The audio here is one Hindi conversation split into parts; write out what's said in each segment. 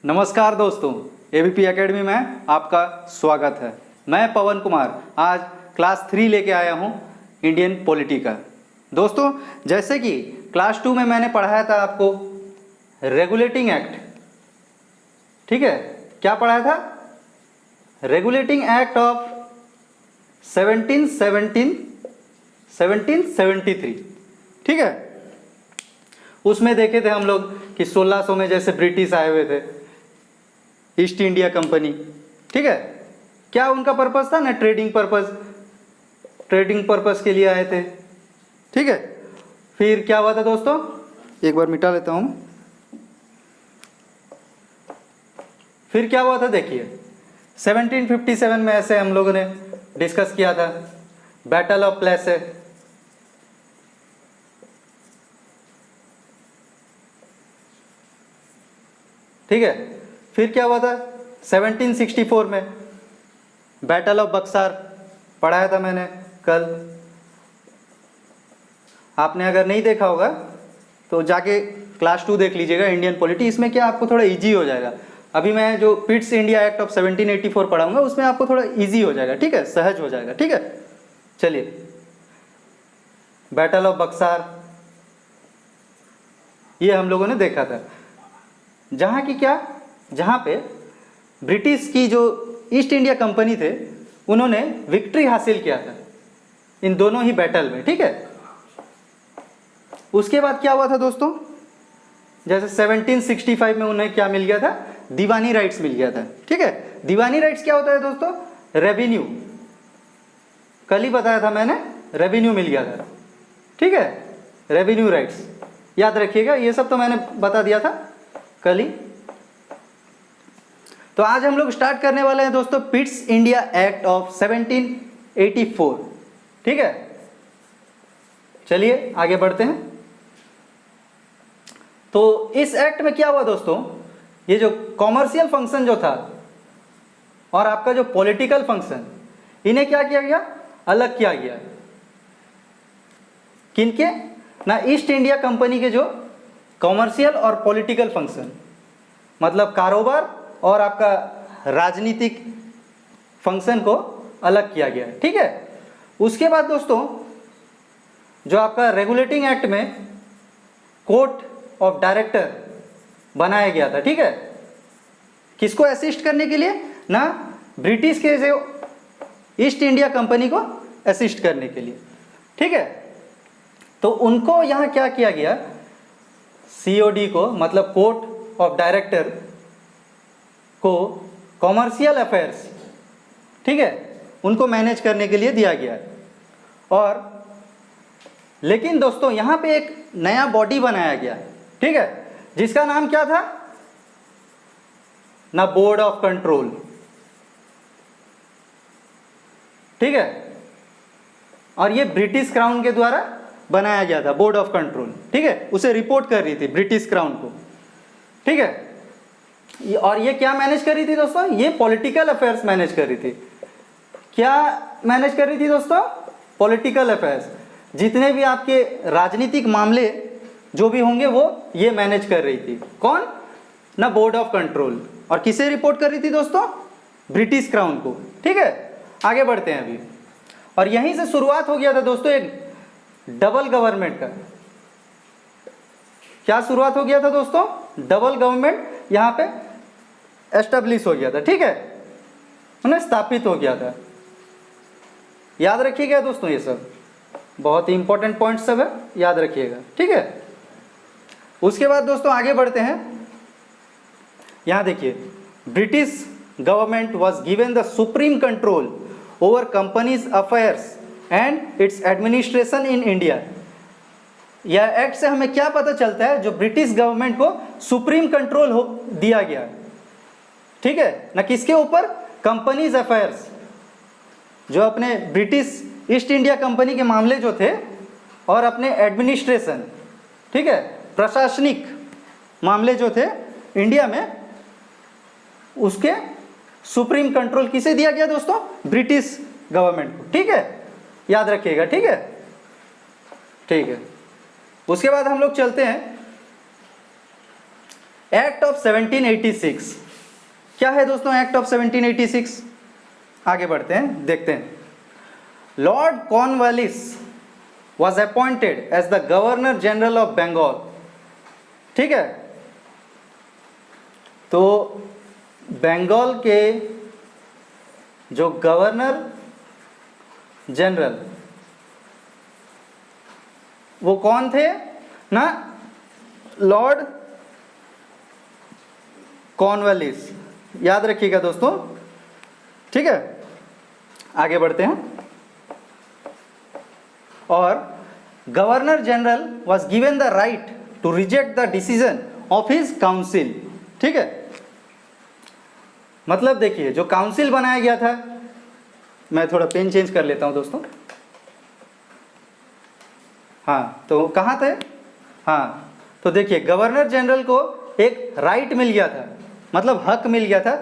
नमस्कार दोस्तों, एबीपी एकेडमी में आपका स्वागत है। मैं पवन कुमार आज क्लास 3 लेके आया हूँ इंडियन पॉलिटी का। दोस्तों, जैसे कि क्लास 2 में मैंने पढ़ाया था आपको रेगुलेटिंग एक्ट, ठीक है। क्या पढ़ाया था? रेगुलेटिंग एक्ट ऑफ 1773, ठीक है। उसमें देखे थे हम लोग कि 1600 में जैसे ब्रिटिश आए हुए थे, ईस्ट इंडिया कंपनी, ठीक है। क्या उनका पर्पस था ना? ट्रेडिंग पर्पस के लिए आए थे, ठीक है। फिर क्या हुआ था दोस्तों, एक बार मिटा लेता हूं। फिर क्या हुआ था देखिए, 1757 में ऐसे हम लोगों ने डिस्कस किया था, बैटल ऑफ प्लेसे, ठीक है। फिर क्या हुआ था 1764 में, बैटल ऑफ बक्सार पढ़ाया था मैंने कल। आपने अगर नहीं देखा होगा तो जाके क्लास 2 देख लीजिएगा, इंडियन पॉलिटी। इसमें क्या आपको थोड़ा इजी हो जाएगा। अभी मैं जो पिट्स इंडिया एक्ट ऑफ 1784 पढ़ाऊंगा उसमें आपको थोड़ा इजी हो जाएगा, ठीक है, सहज हो जाएगा, ठीक है। चलिए, बैटल ऑफ बक्सार ये हम लोगों ने देखा था, जहाँ पे ब्रिटिश की जो ईस्ट इंडिया कंपनी थे उन्होंने विक्ट्री हासिल किया था इन दोनों ही बैटल में, ठीक है। उसके बाद क्या हुआ था दोस्तों, जैसे 1765 में उन्हें क्या मिल गया था? दीवानी राइट्स मिल गया था, ठीक है। दीवानी राइट्स क्या होता है दोस्तों? रेवेन्यू, कल ही बताया था मैंने, रेवेन्यू मिल गया था, ठीक है। रेवेन्यू राइट्स याद रखिएगा, ये सब तो मैंने बता दिया था कल ही। तो आज हम लोग स्टार्ट करने वाले हैं दोस्तों पिट्स इंडिया एक्ट ऑफ 1784, ठीक है। चलिए आगे बढ़ते हैं। तो इस एक्ट में क्या हुआ दोस्तों, ये जो कॉमर्शियल फंक्शन जो था और आपका जो पॉलिटिकल फंक्शन, इन्हें क्या किया गया? अलग किया गया। किनके? ना ईस्ट इंडिया कंपनी के जो कॉमर्शियल और पॉलिटिकल फंक्शन, मतलब कारोबार और आपका राजनीतिक फंक्शन को अलग किया गया, ठीक है। उसके बाद दोस्तों जो आपका रेगुलेटिंग एक्ट में कोर्ट ऑफ डायरेक्टर बनाया गया था, ठीक है। किसको असिस्ट करने के लिए? ना ब्रिटिश के जो ईस्ट इंडिया कंपनी को असिस्ट करने के लिए, ठीक है। तो उनको यहाँ क्या किया गया? COD को, मतलब कोर्ट ऑफ डायरेक्टर को कॉमर्शियल अफेयर्स, ठीक है, उनको मैनेज करने के लिए दिया गया है। और लेकिन दोस्तों यहाँ पे एक नया बॉडी बनाया गया, ठीक है, जिसका नाम क्या था? ना बोर्ड ऑफ कंट्रोल, ठीक है। और ये ब्रिटिश क्राउन के द्वारा बनाया गया था, बोर्ड ऑफ कंट्रोल, ठीक है। उसे रिपोर्ट कर रही थी ब्रिटिश क्राउन को, ठीक है। और ये क्या मैनेज कर रही थी दोस्तों? ये पॉलिटिकल अफेयर्स मैनेज कर रही थी। क्या मैनेज कर रही थी दोस्तों? Political affairs. जितने भी आपके राजनीतिक मामले जो भी होंगे वो ये मैनेज कर रही थी। कौन? ना बोर्ड ऑफ कंट्रोल। और किसे रिपोर्ट कर रही थी दोस्तों? ब्रिटिश क्राउन को, ठीक है। आगे बढ़ते हैं अभी। और यहीं से शुरुआत हो गया था दोस्तों एक डबल गवर्नमेंट का। क्या शुरुआत हो गया था दोस्तों? डबल गवर्नमेंट यहाँ पे एस्टेब्लिश हो गया था, ठीक है, उन्हें स्थापित हो गया था। याद रखिएगा दोस्तों, ये सब बहुत ही इंपॉर्टेंट पॉइंट सब है, याद रखिएगा, ठीक है। उसके बाद दोस्तों आगे बढ़ते हैं। यहाँ देखिए, British government was given the supreme control over companies affairs and it's administration in India. यह एक्ट से हमें क्या पता चलता है? जो ब्रिटिश गवर्नमेंट को सुप्रीम कंट्रोल हो दिया गया, ठीक है ना, किसके ऊपर? कंपनीज अफेयर्स, जो अपने ब्रिटिश ईस्ट इंडिया कंपनी के मामले जो थे और अपने एडमिनिस्ट्रेशन, ठीक है, प्रशासनिक मामले जो थे इंडिया में, उसके सुप्रीम कंट्रोल किसे दिया गया दोस्तों? ब्रिटिश गवर्नमेंट को, ठीक है, याद रखिएगा, ठीक है, ठीक है। उसके बाद हम लोग चलते हैं एक्ट ऑफ 1786, क्या है दोस्तों एक्ट ऑफ 1786? आगे बढ़ते हैं, देखते हैं। Lord Cornwallis was appointed as the governor general of Bengal. ठीक है, तो बंगाल के जो गवर्नर जनरल वो कौन थे ना? लॉर्ड कॉर्नवालिस, याद रखिएगा दोस्तों। ठीक है, आगे बढ़ते हैं। और governor general was given the right to reject the decision of his council. ठीक है, मतलब देखिए जो काउंसिल बनाया गया था, मैं थोड़ा पेन चेंज कर लेता हूं दोस्तों। हाँ, तो कहाँ थे? हाँ, तो देखिए गवर्नर जनरल को एक राइट मिल गया था, मतलब हक मिल गया था।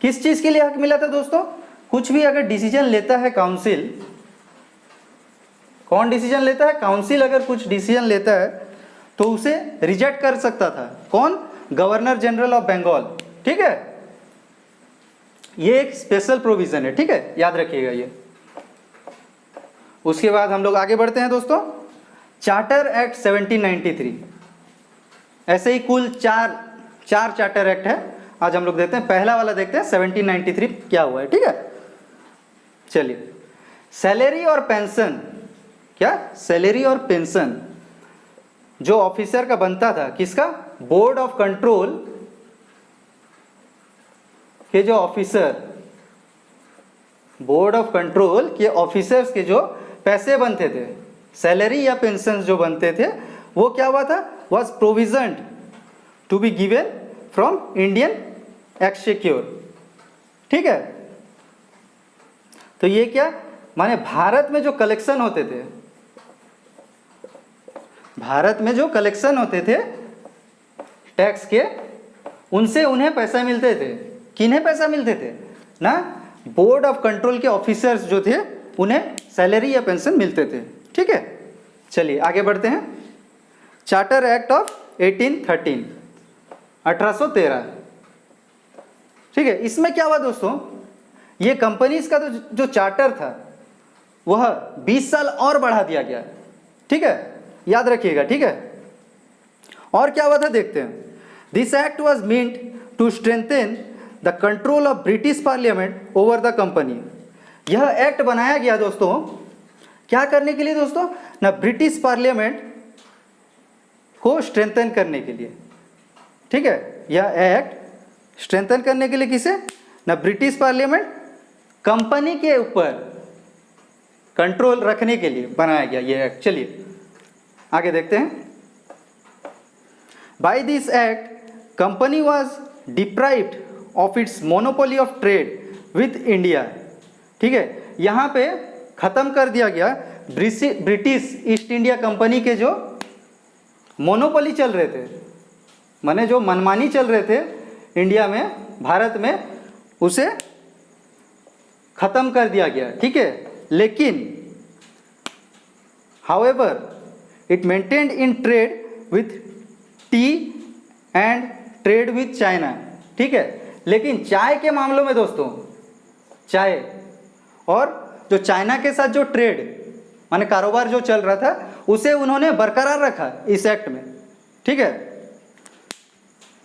किस चीज़ के लिए हक मिला था दोस्तों? कुछ भी अगर डिसीजन लेता है काउंसिल, कौन डिसीजन लेता है? काउंसिल अगर कुछ डिसीजन लेता है तो उसे रिजेक्ट कर सकता था। कौन? Governor general of Bengal. ठीक है, ये एक स्पेशल प्रोविजन है। ठीक है, याद रखिएगा ये। उसके बाद हम लोग आगे बढ़ते हैं दोस्तों। चार्टर एक्ट 1793, ऐसे ही कुल चार चार्टर एक्ट है। आज हम लोग देखते हैं, पहला वाला देखते हैं 1793 क्या हुआ है। ठीक है, चलिए। सैलरी और पेंशन, क्या? सैलरी और पेंशन जो ऑफिसर का बनता था, किसका? बोर्ड ऑफ कंट्रोल के जो ऑफिसर, बोर्ड ऑफ कंट्रोल के ऑफिसर्स के जो पैसे बनते थे, सैलरी या पेंशन जो बनते थे, वो क्या हुआ था? Was provision to be given from Indian exchequer. ठीक है, तो ये क्या माने? भारत में जो कलेक्शन होते थे, भारत में जो कलेक्शन होते थे टैक्स के, उनसे उन्हें पैसा मिलते थे। किन्हें पैसा मिलते थे ना? बोर्ड ऑफ कंट्रोल के ऑफिसर्स जो थे उन्हें सैलरी या पेंशन मिलते थे। ठीक है, चलिए आगे बढ़ते हैं। Charter act of 1813, 1813। ठीक है, इसमें क्या हुआ दोस्तों? ये कंपनीज का तो जो चार्टर था वह 20 साल और बढ़ा दिया गया। ठीक है, याद रखिएगा। ठीक है, और क्या हुआ था देखते हैं। This act was meant to strengthen the control of British parliament over the company. यह एक्ट बनाया गया दोस्तों क्या करने के लिए दोस्तों? ना ब्रिटिश पार्लियामेंट को स्ट्रेंथन करने के लिए। ठीक है, यह एक्ट स्ट्रेंथन करने के लिए किसे? ना ब्रिटिश पार्लियामेंट, कंपनी के ऊपर कंट्रोल रखने के लिए बनाया गया ये एक्ट। चलिए आगे देखते हैं। By this act company was deprived of its monopoly of trade with India. ठीक है, यहाँ पे ख़त्म कर दिया गया ब्रिटिश ईस्ट इंडिया कंपनी के जो मोनोपोली चल रहे थे, माने जो मनमानी चल रहे थे इंडिया में, भारत में, उसे ख़त्म कर दिया गया। ठीक है, लेकिन however it maintained in trade with T and trade with China. ठीक है, लेकिन चाय के मामलों में दोस्तों, चाय और जो चाइना के साथ जो ट्रेड माने कारोबार जो चल रहा था, उसे उन्होंने बरकरार रखा इस एक्ट में। ठीक है,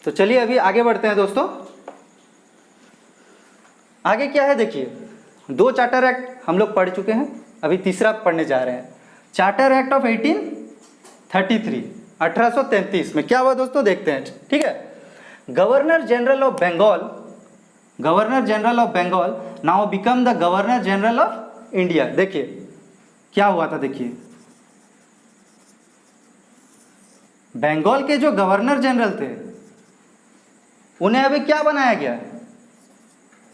तो चलिए अभी आगे बढ़ते हैं दोस्तों। आगे क्या है देखिए, 2 चार्टर एक्ट हम लोग पढ़ चुके हैं, अभी तीसरा पढ़ने जा रहे हैं। चार्टर एक्ट ऑफ 1833, 1833 में क्या हुआ दोस्तों देखते हैं। ठीक है, governor general of Bengal, governor general of Bengal now become the governor general of India. देखिए क्या हुआ था, देखिए बंगाल के जो गवर्नर जनरल थे उन्हें अभी क्या बनाया गया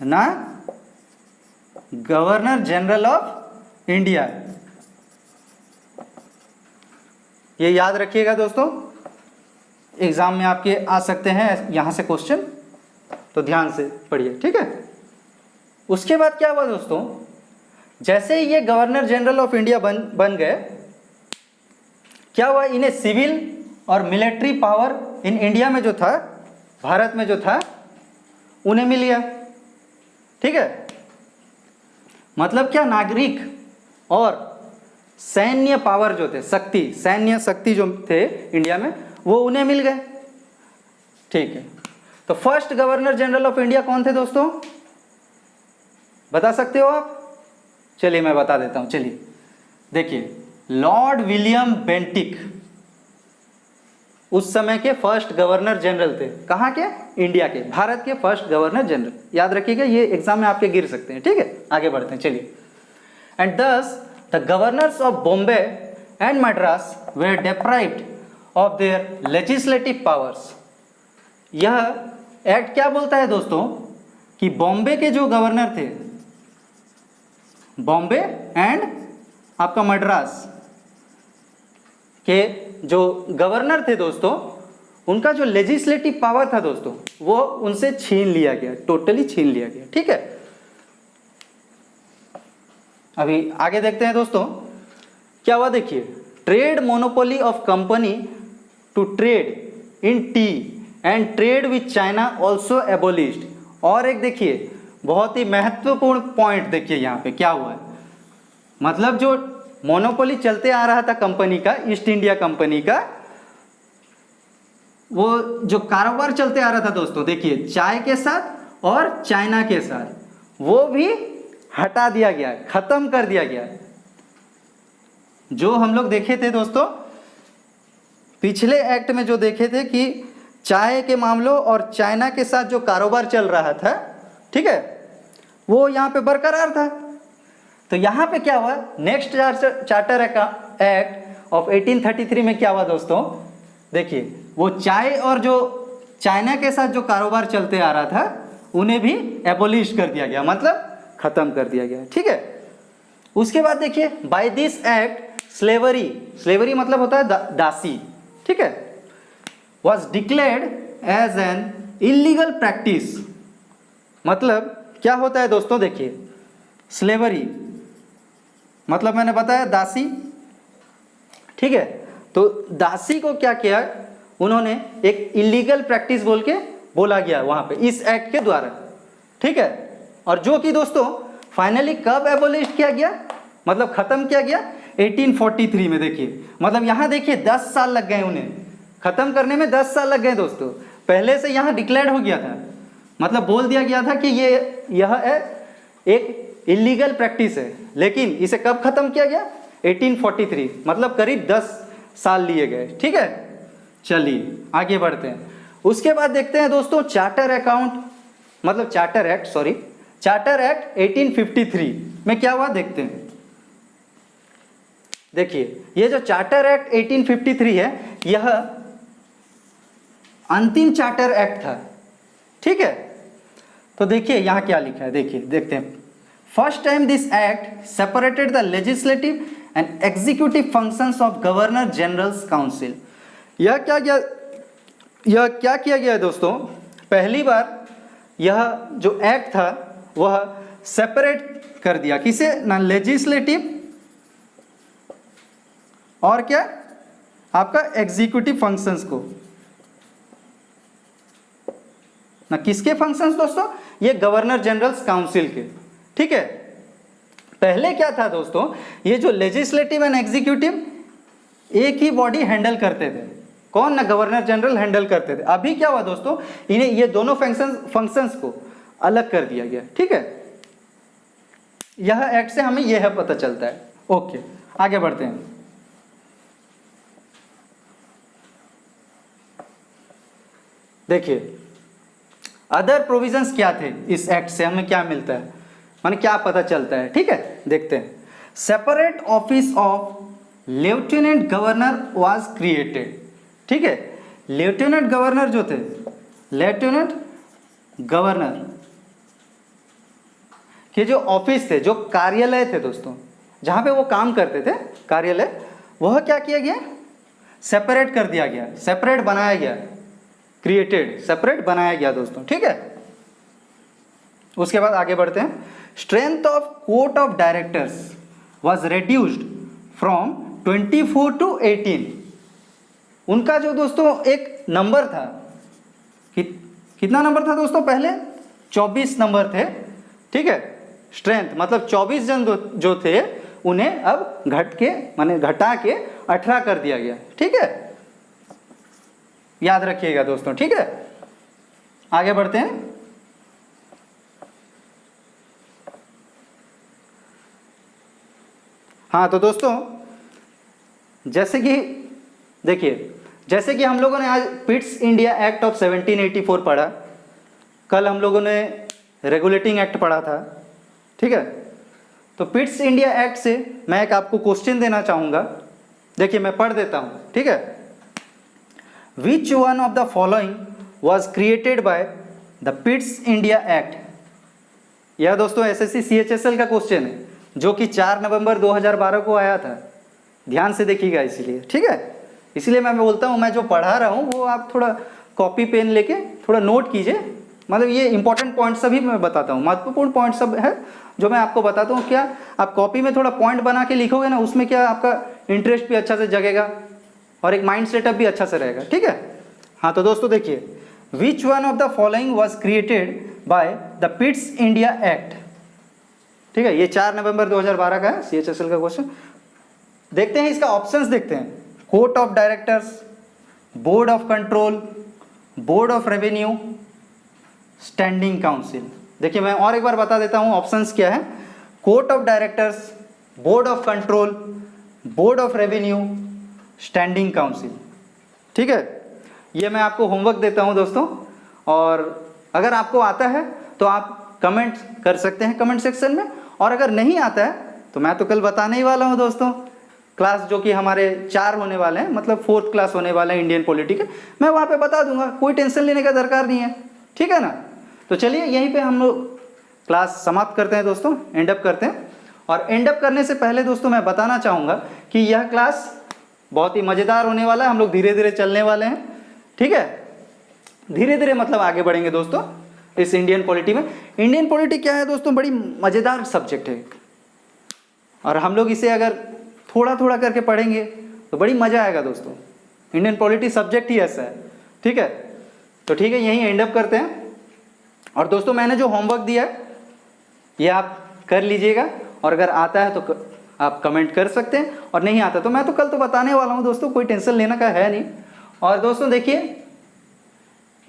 ना? Governor general of India. ये याद रखिएगा दोस्तों, एग्जाम में आपके आ सकते हैं यहाँ से क्वेश्चन, तो ध्यान से पढ़िए। ठीक है, उसके बाद क्या हुआ दोस्तों, जैसे ही ये गवर्नर जनरल ऑफ इंडिया बन गए, क्या हुआ, इन्हें सिविल और मिलिट्री पावर इन इंडिया में जो था, भारत में जो था, उन्हें मिल गया। ठीक है, मतलब क्या, नागरिक और सैन्य पावर जो थे, शक्ति, सैन्य शक्ति जो थे इंडिया में, वो उन्हें मिल गए। ठीक है, तो first governor general of India कौन थे दोस्तों, बता सकते हो आप? चलिए मैं बता देता हूं। चलिए देखिए, लॉर्ड विलियम बेंटिक उस समय के फर्स्ट गवर्नर जनरल थे। कहाँ के? इंडिया के, भारत के फर्स्ट गवर्नर जनरल। याद रखिएगा, ये एग्जाम में आपके गिर सकते हैं। ठीक है, आगे बढ़ते हैं। चलिए, and thus the governors of Bombay and Madras were deprived of their legislative powers. यह एक्ट क्या बोलता है दोस्तों कि बॉम्बे के जो गवर्नर थे, बॉम्बे एंड आपका मद्रास के जो गवर्नर थे दोस्तों, उनका जो लेजिस्लेटिव पावर था दोस्तों, वो उनसे छीन लिया गया, टोटली छीन लिया गया। ठीक है, अभी आगे देखते हैं दोस्तों क्या हुआ। देखिए, trade monopoly of company to trade in tea and trade with China also abolished. और एक देखिए बहुत ही महत्वपूर्ण पॉइंट, देखिए यहाँ पे क्या हुआ है। मतलब जो मोनोपोली चलते आ रहा था कंपनी का, ईस्ट इंडिया कंपनी का, वो जो कारोबार चलते आ रहा था दोस्तों, देखिए चाय के साथ और चाइना के साथ, वो भी हटा दिया गया, खत्म कर दिया गया। जो हम लोग देखे थे दोस्तों पिछले एक्ट में, जो देखे थे कि चाय के मामलों और चाइना के साथ जो कारोबार चल रहा था, ठीक है, वो यहाँ पे बरकरार था। तो यहाँ पे क्या हुआ, नेक्स्ट चार्टर एक्ट ऑफ 1833 में क्या हुआ दोस्तों, देखिए वो चाय और जो चाइना के साथ जो कारोबार चलते आ रहा था, उन्हें भी एबोलिश कर दिया गया, मतलब खत्म कर दिया गया। ठीक है, उसके बाद देखिए, by this act slavery, slavery मतलब होता है दासी, ठीक है, was declared as an illegal practice. मतलब क्या होता है दोस्तों, देखिए स्लेवरी मतलब मैंने बताया दासी। ठीक है, तो दासी को क्या किया उन्होंने, एक इलीगल प्रैक्टिस बोल के बोला गया वहां पे इस एक्ट के द्वारा। ठीक है, और जो कि दोस्तों फाइनली कब एबोलिश किया गया, मतलब खत्म किया गया 1843 में। देखिए मतलब यहाँ देखिए 10 साल लग गए उन्हें खत्म करने में, 10 साल लग गए दोस्तों। पहले से यहाँ डिक्लेयर हो गया था, मतलब बोल दिया गया था कि यह है एक इलीगल प्रैक्टिस है, लेकिन इसे कब खत्म किया गया, 1843, मतलब करीब 10 साल लिए गए। ठीक है, चलिए आगे बढ़ते हैं। उसके बाद देखते हैं दोस्तों चार्टर एक्ट 1853 में क्या हुआ, देखते हैं। देखिए ये जो चार्टर एक्ट 1853 है, यह अंतिम चार्टर एक्ट था। ठीक है, तो देखिए यहाँ क्या लिखा है, देखिए देखते हैं। First time this act separated the legislative and executive functions of governor generals council. यह क्या किया गया है दोस्तों, पहली बार यह जो एक्ट था वह सेपरेट कर दिया, किसे ना, लेजिस्लेटिव और क्या, आपका एग्जीक्यूटिव फंक्शंस को। ना किसके फंक्शंस दोस्तों, ये गवर्नर जनरल्स काउंसिल के। ठीक है, पहले क्या था दोस्तों, ये जो लेजिस्लेटिव एंड एग्जीक्यूटिव एक ही बॉडी हैंडल करते थे, कौन ना, गवर्नर जनरल हैंडल करते थे। अभी क्या हुआ दोस्तों, इन्हें ये दोनों फंक्शंस को अलग कर दिया गया। ठीक है, यह एक्ट से हमें यह पता चलता है। ओके, आगे बढ़ते हैं। देखिए अदर प्रोविजंस क्या थे इस एक्ट से, हमें क्या मिलता है, माने क्या पता चलता है। ठीक है, देखते हैं। Separate office of lieutenant governor was created. ठीक है, लेफ्टिनेंट गवर्नर जो थे, लेफ्टिनेंट गवर्नर के जो ऑफिस थे, जो कार्यालय थे दोस्तों, जहां पे वो काम करते थे, कार्यालय, वह क्या किया गया, सेपरेट कर दिया गया, सेपरेट बनाया गया, क्रिएटेड, सेपरेट बनाया गया दोस्तों। ठीक है, उसके बाद आगे बढ़ते हैं। Strength of court of directors was reduced from 24 to 18। उनका जो दोस्तों एक नंबर था, कितना नंबर था दोस्तों, पहले 24 नंबर थे, ठीक है, स्ट्रेंथ, मतलब 24 जन जो थे उन्हें अब घटा के 18 कर दिया गया, ठीक है, याद रखिएगा दोस्तों, ठीक है। आगे बढ़ते हैं। हाँ तो दोस्तों जैसे कि देखिए, जैसे कि हम लोगों ने आज पिट्स इंडिया एक्ट ऑफ 1784 पढ़ा, कल हम लोगों ने रेगुलेटिंग एक्ट पढ़ा था, ठीक है। तो पिट्स इंडिया एक्ट से मैं एक आपको क्वेश्चन देना चाहूँगा, देखिए मैं पढ़ देता हूँ, ठीक है। Which one of the following was created by the Pitt's India act. यह दोस्तों SSC CHSL का क्वेश्चन है जो कि 4 नवंबर 2012 को आया था, ध्यान से देखिएगा इसीलिए, ठीक है। इसलिए मैं बोलता हूँ मैं जो पढ़ा रहा हूँ वो आप थोड़ा कॉपी पेन लेके थोड़ा नोट कीजिए, मतलब ये इंपॉर्टेंट पॉइंट सभी मैं बताता हूँ, महत्वपूर्ण पॉइंट सब है जो मैं आपको बताता हूँ। क्या आप कॉपी में थोड़ा पॉइंट बना के लिखोगे ना, उसमें क्या आपका इंटरेस्ट भी अच्छा से जगेगा और एक माइंड सेटअप भी अच्छा से रहेगा, ठीक है। हाँ तो दोस्तों देखिए, which one of the following was created by the Pitt's India act, ठीक है, ये 4 नवंबर 2012 का है, CHSL का क्वेश्चन। देखते हैं इसका ऑप्शंस, देखते हैं। Court of directors, board of control, board of revenue, standing council. देखिए मैं और एक बार बता देता हूँ ऑप्शंस क्या है। Court of directors, board of control, board of revenue, standing council, ठीक है। ये मैं आपको होमवर्क देता हूँ दोस्तों, और अगर आपको आता है तो आप कमेंट कर सकते हैं कमेंट सेक्शन में, और अगर नहीं आता है तो मैं तो कल बताने ही वाला हूँ दोस्तों, क्लास जो कि हमारे 4 होने वाले हैं, मतलब 4th क्लास होने वाले हैं इंडियन पॉलिटी के, मैं वहाँ पे बता दूंगा, कोई टेंशन लेने का दरकार नहीं है, ठीक है ना। तो चलिए यहीं पे हम लोग क्लास समाप्त करते हैं दोस्तों, एंड अप करते हैं। और एंड अप करने से पहले दोस्तों मैं बताना चाहूँगा कि यह क्लास बहुत ही मज़ेदार होने वाला है, हम लोग धीरे धीरे चलने वाले हैं, ठीक है, धीरे धीरे मतलब आगे बढ़ेंगे दोस्तों इस इंडियन पॉलिटी में। इंडियन पॉलिटी क्या है दोस्तों, बड़ी मज़ेदार सब्जेक्ट है, और हम लोग इसे अगर थोड़ा थोड़ा करके पढ़ेंगे तो बड़ी मज़ा आएगा दोस्तों। इंडियन पॉलिटी सब्जेक्ट ही ऐसा है, ठीक है। तो ठीक है, यहीं एंड अप करते हैं। और दोस्तों मैंने जो होमवर्क दिया है ये आप कर लीजिएगा, और अगर आता है तो आप कमेंट कर सकते हैं, और नहीं आता तो मैं तो कल तो बताने वाला हूँ दोस्तों, कोई टेंशन लेने का है नहीं। और दोस्तों देखिए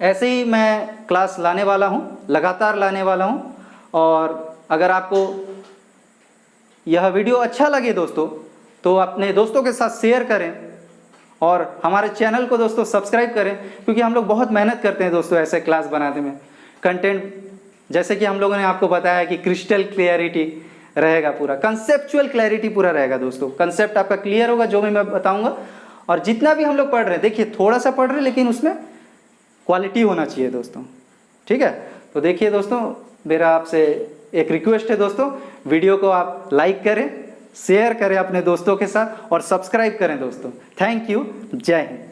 ऐसे ही मैं क्लास लाने वाला हूँ, लगातार लाने वाला हूँ, और अगर आपको यह वीडियो अच्छा लगे दोस्तों तो अपने दोस्तों के साथ शेयर करें, और हमारे चैनल को दोस्तों सब्सक्राइब करें, क्योंकि हम लोग बहुत मेहनत करते हैं दोस्तों ऐसे क्लास बनाने में। कंटेंट जैसे कि हम लोगों ने आपको बताया कि क्रिस्टल क्लियरिटी रहेगा, पूरा कंसेप्चुअल क्लैरिटी पूरा रहेगा दोस्तों, कंसेप्ट आपका क्लियर होगा जो भी मैं बताऊंगा। और जितना भी हम लोग पढ़ रहे हैं, देखिए थोड़ा सा पढ़ रहे हैं लेकिन उसमें क्वालिटी होना चाहिए दोस्तों, ठीक है। तो देखिए दोस्तों मेरा आपसे एक रिक्वेस्ट है दोस्तों, वीडियो को आप लाइक करें, शेयर करें अपने दोस्तों के साथ, और सब्सक्राइब करें दोस्तों। थैंक यू, जय हिंद।